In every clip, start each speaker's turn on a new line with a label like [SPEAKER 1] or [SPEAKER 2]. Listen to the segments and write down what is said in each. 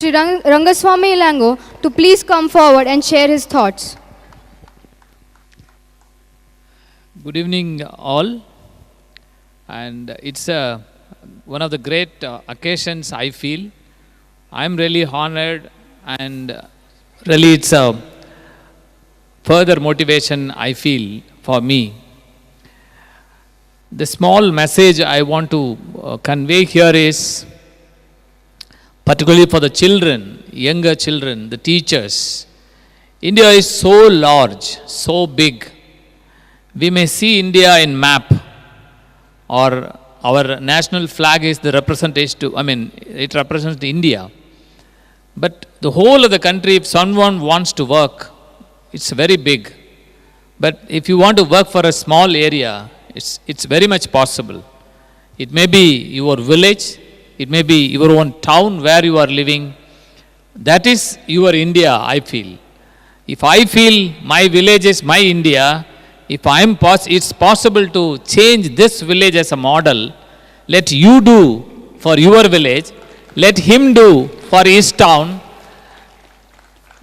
[SPEAKER 1] Sri Rangaswamy Ilango to please come forward and share his thoughts.
[SPEAKER 2] Good evening all, and it's one of the great occasions I feel. I'm really honored, and really it's a further motivation I feel for me. The small message I want to convey here is, particularly for the children, younger children, the teachers. India is so large, so big. We may see India in map, or our national flag is the representation, it represents India. But the whole of the country, if someone wants to work, it's very big. But if you want to work for a small area, it's very much possible. It may be your village, it may be your own town where you are living. That is your India, I feel. If I feel my village is my India, if it's possible to change this village as a model, let you do for your village, let him do for his town.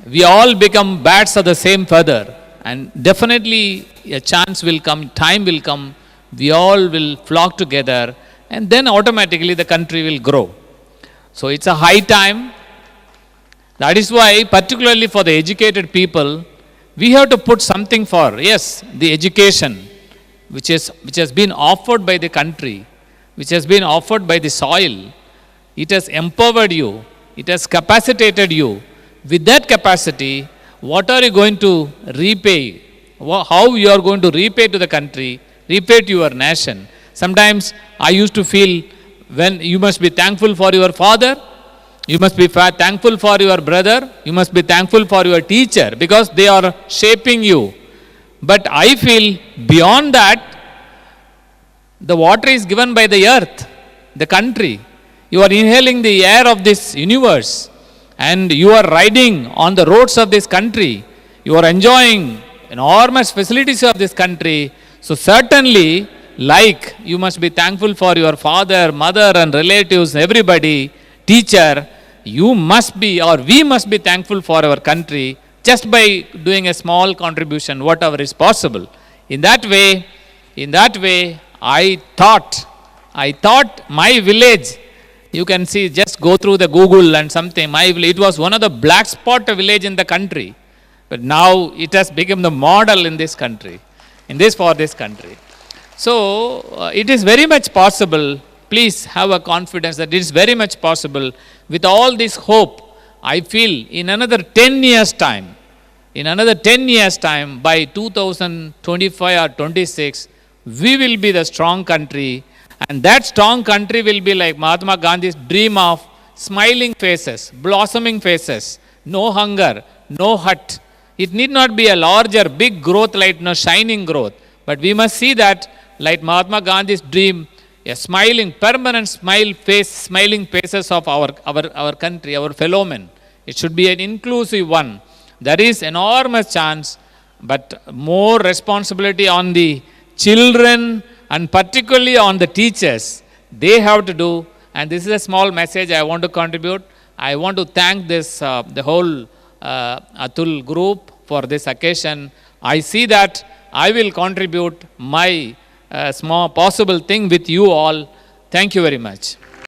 [SPEAKER 2] We all become birds of the same feather, and definitely a chance will come, time will come, we all will flock together, and then automatically the country will grow. So it's a high time. That is why, particularly for the educated people, we have to put something for, yes, the education, which has been offered by the country, which has been offered by the soil. It has empowered you, it has capacitated you. With that capacity, what are you going to repay? How you are going to repay to the country, repay to your nation? Sometimes I used to feel, when you must be thankful for your father, you must be thankful for your brother, you must be thankful for your teacher, because they are shaping you. But I feel beyond that, the water is given by the earth, the country. You are inhaling the air of this universe, and you are riding on the roads of this country. You are enjoying enormous facilities of this country. So certainly, like you must be thankful for your father, mother and relatives, everybody, teacher, you must be, or we must be thankful for our country just by doing a small contribution, whatever is possible. In that way, I thought my village, you can see, just go through the Google and something, my village, it was one of the black spot village in the country. But now it has become the model in this country, for this country. So it is very much possible. Please have a confidence that it is very much possible. With all this hope, I feel in another 10 years time, by 2025 or 26, we will be the strong country, and that strong country will be like Mahatma Gandhi's dream of smiling faces, blossoming faces, no hunger, no hurt. It need not be a larger, big growth like shining growth, but we must see that like Mahatma Gandhi's dream, a smiling, permanent smiling faces of our country, our fellow men. It should be an inclusive one. There is enormous chance, but more responsibility on the children and particularly on the teachers. They have to do, and this is a small message I want to contribute. I want to thank this, the whole Atul group for this occasion. I see that I will contribute my small possible thing with you all. Thank you very much.